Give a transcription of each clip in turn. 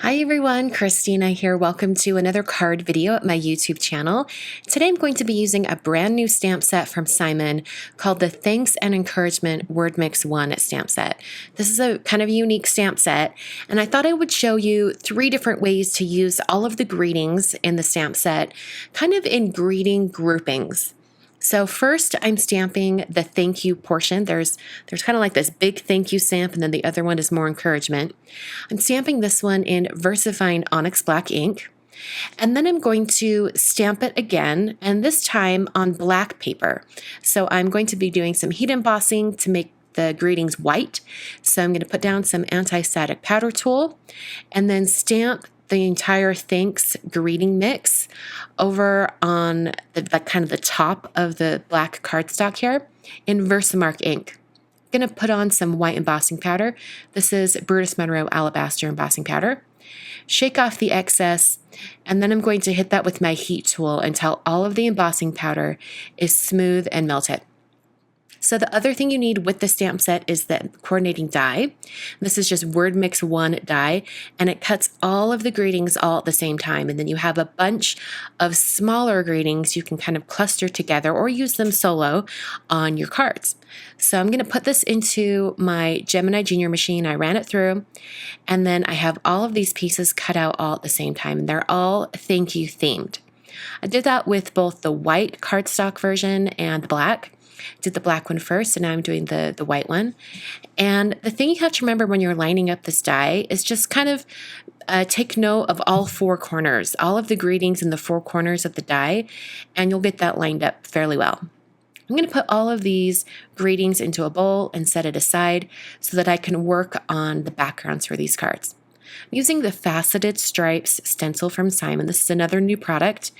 Hi everyone, Christina here. Welcome to another card video at my YouTube channel. Today I'm going to be using a brand new stamp set from Simon called the Thanks and Encouragement Word Mix 1 stamp set. This is a kind of unique stamp set, and I thought I would show you 3 different ways to use all of the greetings in the stamp set, kind of in greeting groupings. So first I'm stamping the thank you portion. There's kind of like this big thank you stamp, and then the other one is more encouragement. I'm stamping this one in VersaFine Onyx Black ink. And then I'm going to stamp it again, and this time on black paper. So I'm going to be doing some heat embossing to make the greetings white. So I'm going to put down some anti-static powder tool and then stamp the entire thanks greeting mix over on the kind of the top of the black cardstock here in Versamark ink. I'm going to put on some white embossing powder. This is Brutus Monroe Alabaster embossing powder. Shake off the excess, and then I'm going to hit that with my heat tool until all of the embossing powder is smooth and melted. So the other thing you need with the stamp set is the coordinating die. This is just Word Mix 1 die, and it cuts all of the greetings all at the same time. And then you have a bunch of smaller greetings you can kind of cluster together or use them solo on your cards. So I'm going to put this into my Gemini Junior machine. I ran it through, and then I have all of these pieces cut out all at the same time, and they're all thank you themed. I did that with both the white cardstock version and the black. Did the black one first, and now I'm doing the white one. And the thing you have to remember when you're lining up this die is just kind of take note of all 4 corners, all of the greetings in the 4 corners of the die, and you'll get that lined up fairly well. I'm going to put all of these greetings into a bowl and set it aside so that I can work on the backgrounds for these cards. I'm using the Faceted Stripes stencil from Simon. This is another new product,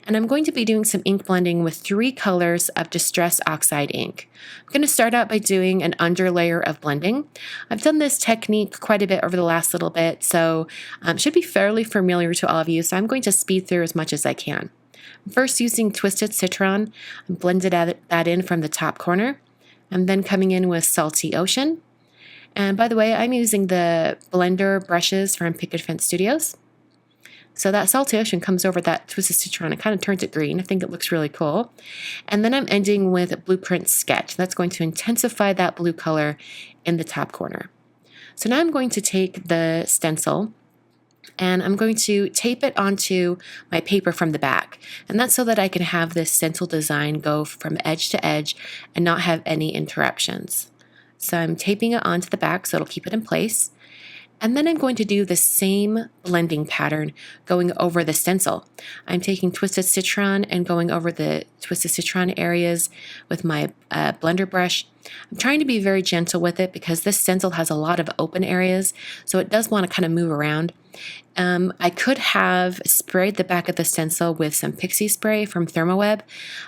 and I'm going to be doing some ink blending with 3 colors of Distress Oxide ink. I'm going to start out by doing an underlayer of blending. I've done this technique quite a bit over the last little bit, so it should be fairly familiar to all of you, so I'm going to speed through as much as I can. First, using Twisted Citron, I blended that in from the top corner. I'm then coming in with Salty Ocean. And by the way, I'm using the blender brushes from Picket Fence Studios. So that Salty Ocean comes over that Twisted Citron. It kind of turns it green. I think it looks really cool. And then I'm ending with Blueprint Sketch. That's going to intensify that blue color in the top corner. So now I'm going to take the stencil and I'm going to tape it onto my paper from the back. And that's so that I can have this stencil design go from edge to edge and not have any interruptions. So I'm taping it onto the back so it'll keep it in place. And then I'm going to do the same blending pattern going over the stencil. I'm taking Twisted Citron and going over the Twisted Citron areas with my blender brush. I'm trying to be very gentle with it because this stencil has a lot of open areas, so it does want to kind of move around. I could have sprayed the back of the stencil with some pixie spray from Thermoweb.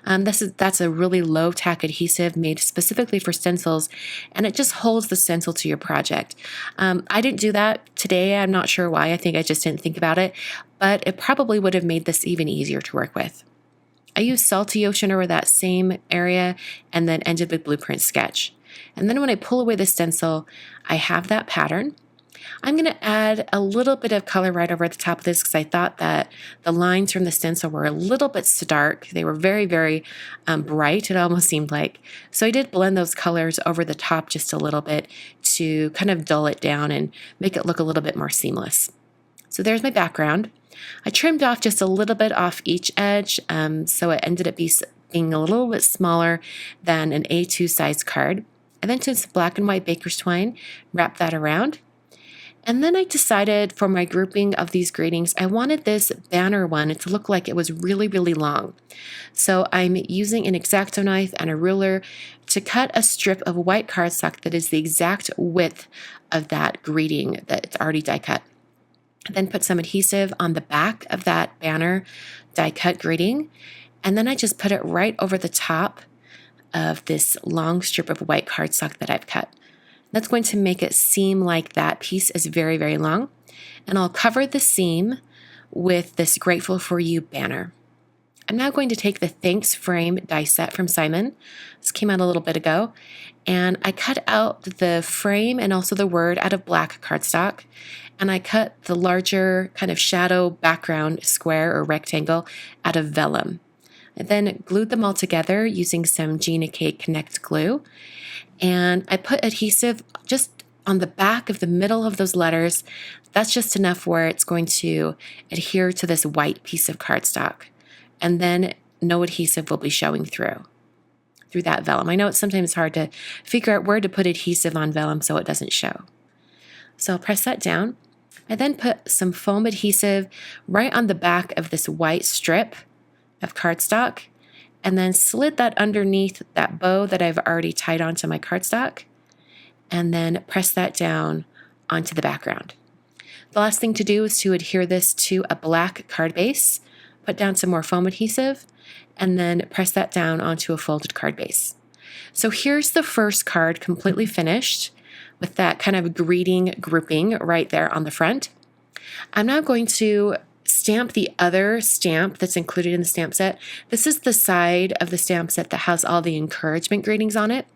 That's a really low tack adhesive made specifically for stencils, and it just holds the stencil to your project. I didn't do that today. I'm not sure why. I think I just didn't think about it, but it probably would have made this even easier to work with. I used Salty Ocean over that same area and then ended with Blueprint Sketch. And then when I pull away the stencil, I have that pattern. I'm going to add a little bit of color right over the top of this because I thought that the lines from the stencil were a little bit stark. They were very, very bright, it almost seemed like. So I did blend those colors over the top just a little bit to kind of dull it down and make it look a little bit more seamless. So there's my background. I trimmed off just a little bit off each edge, so it ended up being a little bit smaller than an A2 size card. I then took some black and white baker's twine, wrapped that around. And then I decided for my grouping of these greetings, I wanted this banner one to look like it was really, really long. So I'm using an X-Acto knife and a ruler to cut a strip of white cardstock that is the exact width of that greeting that's already die cut. Then put some adhesive on the back of that banner die cut greeting, and then I just put it right over the top of this long strip of white cardstock that I've cut. That's going to make it seem like that piece is very, very long. And I'll cover the seam with this Grateful for You banner. I'm now going to take the Thanks frame die set from Simon. This came out a little bit ago. And I cut out the frame and also the word out of black cardstock. and I cut the larger kind of shadow background square or rectangle out of vellum. I then glued them all together using some Gina K Connect glue, and I put adhesive just on the back of the middle of those letters. That's just enough where it's going to adhere to this white piece of cardstock, and then no adhesive will be showing through that vellum. I know it's sometimes hard to figure out where to put adhesive on vellum so it doesn't show. So I'll press that down. I then put some foam adhesive right on the back of this white strip of cardstock, and then slid that underneath that bow that I've already tied onto my cardstock, and then press that down onto the background. The last thing to do is to adhere this to a black card base, put down some more foam adhesive, and then press that down onto a folded card base. So here's the first card completely finished with that kind of greeting grouping right there on the front. I'm now going to stamp the other stamp that's included in the stamp set. This is the side of the stamp set that has all the encouragement greetings on it.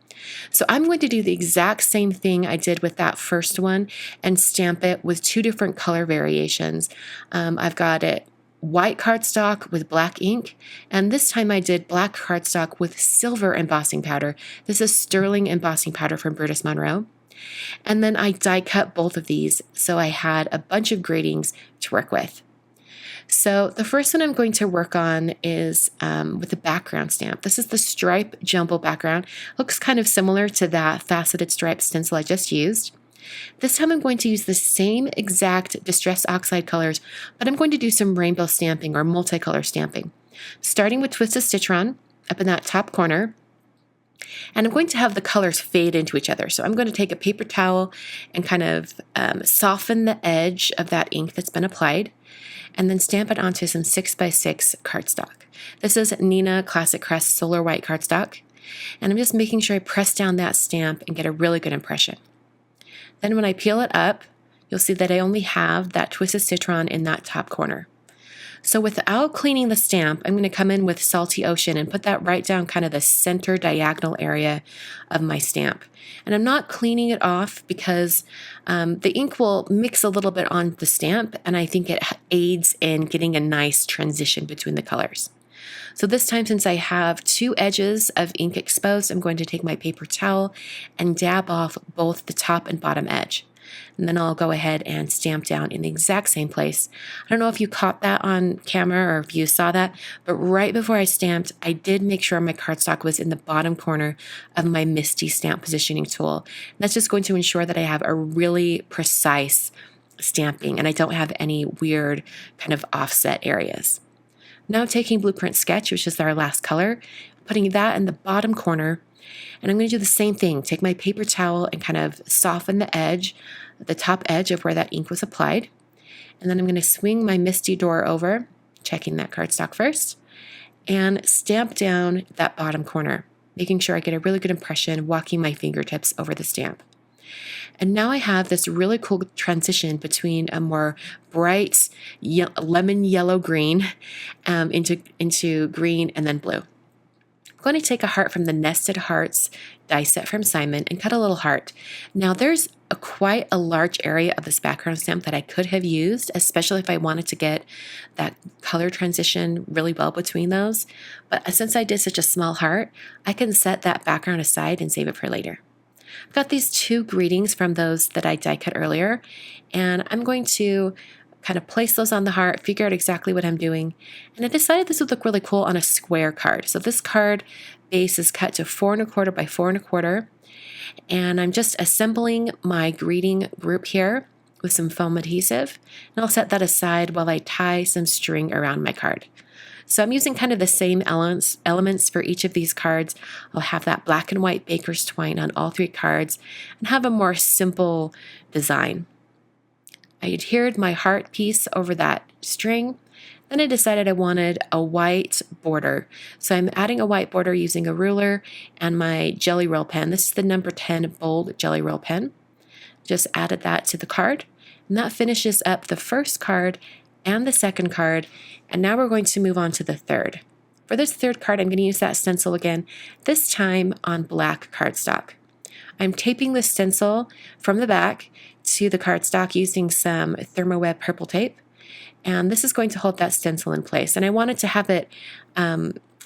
So I'm going to do the exact same thing I did with that first one and stamp it with two different color variations. I've got it white cardstock with black ink, and this time I did black cardstock with silver embossing powder. This is sterling embossing powder from Brutus Monroe. And then I die cut both of these, so I had a bunch of gradings to work with. So the first one I'm going to work on is with the background stamp. This is the stripe jumble background. Looks kind of similar to that faceted stripe stencil I just used. This time I'm going to use the same exact Distress Oxide colors, but I'm going to do some rainbow stamping or multicolor stamping. Starting with Twisted Citron up in that top corner, and I'm going to have the colors fade into each other. So I'm going to take a paper towel and kind of soften the edge of that ink that's been applied, and then stamp it onto some 6x6 cardstock. This is Nina Classic Crest Solar White cardstock, and I'm just making sure I press down that stamp and get a really good impression. Then when I peel it up, you'll see that I only have that Twisted Citron in that top corner. So without cleaning the stamp, I'm going to come in with Salty Ocean and put that right down kind of the center diagonal area of my stamp. And I'm not cleaning it off because the ink will mix a little bit on the stamp, and I think it aids in getting a nice transition between the colors. So this time, since I have two edges of ink exposed, I'm going to take my paper towel and dab off both the top and bottom edge. And then I'll go ahead and stamp down in the exact same place. I don't know if you caught that on camera or if you saw that, but right before I stamped, I did make sure my cardstock was in the bottom corner of my Misty stamp positioning tool. And that's just going to ensure that I have a really precise stamping and I don't have any weird kind of offset areas. Now taking Blueprint Sketch, which is our last color, putting that in the bottom corner, and I'm going to do the same thing. Take my paper towel and kind of soften the edge, the top edge of where that ink was applied. And then I'm going to swing my Misty door over, checking that cardstock first, and stamp down that bottom corner, making sure I get a really good impression walking my fingertips over the stamp. And now I have this really cool transition between a more bright lemon yellow green into green and then blue. I'm going to take a heart from the Nested Hearts die set from Simon and cut a little heart. Now there's quite a large area of this background stamp that I could have used, especially if I wanted to get that color transition really well between those. But since I did such a small heart, I can set that background aside and save it for later. I've got these two greetings from those that I die cut earlier, and I'm going to kind of place those on the heart, figure out exactly what I'm doing. And I decided this would look really cool on a square card. So this card base is cut to 4 1/4 by 4 1/4. And I'm just assembling my greeting group here with some foam adhesive. And I'll set that aside while I tie some string around my card. So I'm using kind of the same elements for each of these cards. I'll have that black and white baker's twine on all 3 cards and have a more simple design. I adhered my heart piece over that string. Then I decided I wanted a white border. So I'm adding a white border using a ruler and my Jelly Roll pen. This is the number 10 bold Jelly Roll pen. Just added that to the card. And that finishes up the first card and the second card. And now we're going to move on to the third. For this third card, I'm going to use that stencil again, this time on black cardstock. I'm taping the stencil from the back to the cardstock using some Thermoweb purple tape. And this is going to hold that stencil in place. And I wanted to have it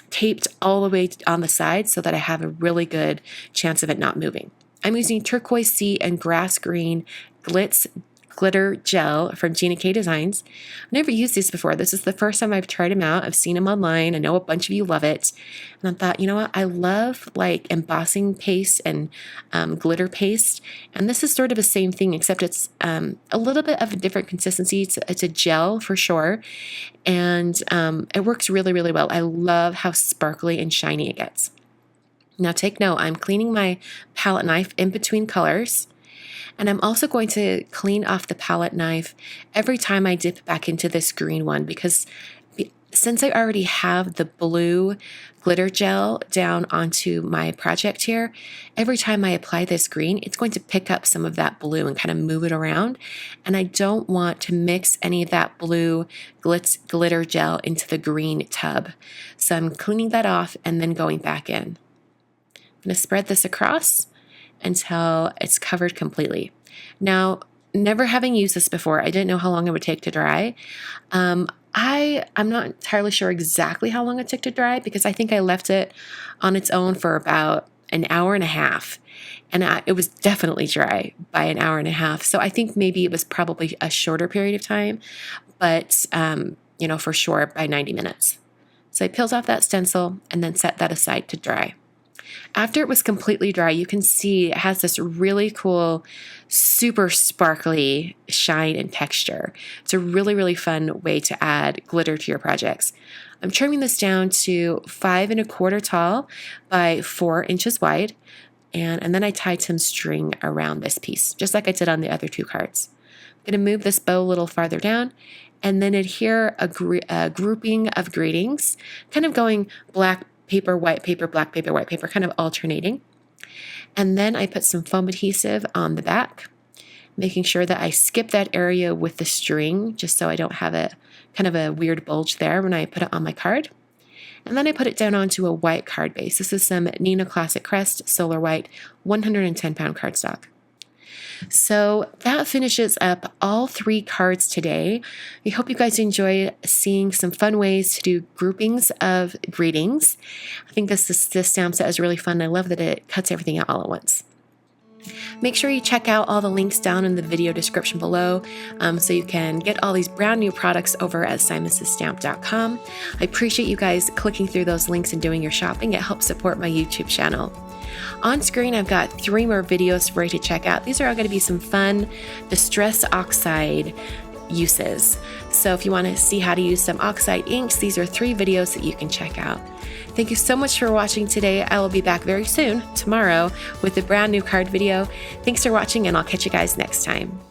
taped all the way on the side so that I have a really good chance of it not moving. I'm using turquoise sea and grass green glitter gel from Gina K Designs. I've never used these before. This is the first time I've tried them out. I've seen them online. I know a bunch of you love it. And I thought, you know what? I love like embossing paste and glitter paste. And this is sort of the same thing, except it's a little bit of a different consistency. It's a gel for sure. And it works really, really well. I love how sparkly and shiny it gets. Now take note, I'm cleaning my palette knife in between colors. And I'm also going to clean off the palette knife every time I dip back into this green one, because since I already have the blue glitter gel down onto my project here, every time I apply this green, it's going to pick up some of that blue and kind of move it around. And I don't want to mix any of that blue glitter gel into the green tub. So I'm cleaning that off and then going back in. I'm going to spread this across until it's covered completely. Now, never having used this before, I didn't know how long it would take to dry. I'm not entirely sure exactly how long it took to dry, because I think I left it on its own for about an hour and a half. And it was definitely dry by an hour and a half. So I think maybe it was probably a shorter period of time, but for sure by 90 minutes. So I peeled off that stencil and then set that aside to dry. After it was completely dry, you can see it has this really cool, super sparkly shine and texture. It's a really, really fun way to add glitter to your projects. I'm trimming this down to 5 1/4 tall by 4 inches wide. And then I tied some string around this piece, just like I did on the other 2 cards. I'm going to move this bow a little farther down and then adhere a grouping of greetings, kind of going black paper, white paper, black paper, white paper, kind of alternating. And then I put some foam adhesive on the back, making sure that I skip that area with the string, just so I don't have a kind of a weird bulge there when I put it on my card. And then I put it down onto a white card base. This is some Nina Classic Crest Solar White 110-pound cardstock. So that finishes up all 3 cards today. I hope you guys enjoy seeing some fun ways to do groupings of greetings. I think this stamp set is really fun. I love that it cuts everything out all at once. Make sure you check out all the links down in the video description below so you can get all these brand new products over at simonstamp.com. I appreciate you guys clicking through those links and doing your shopping. It helps support my YouTube channel. On screen, I've got 3 more videos for you to check out. These are all going to be some fun Distress Oxide uses. So if you want to see how to use some oxide inks, these are 3 videos that you can check out. Thank you so much for watching today. I will be back very soon, tomorrow, with a brand new card video. Thanks for watching, and I'll catch you guys next time.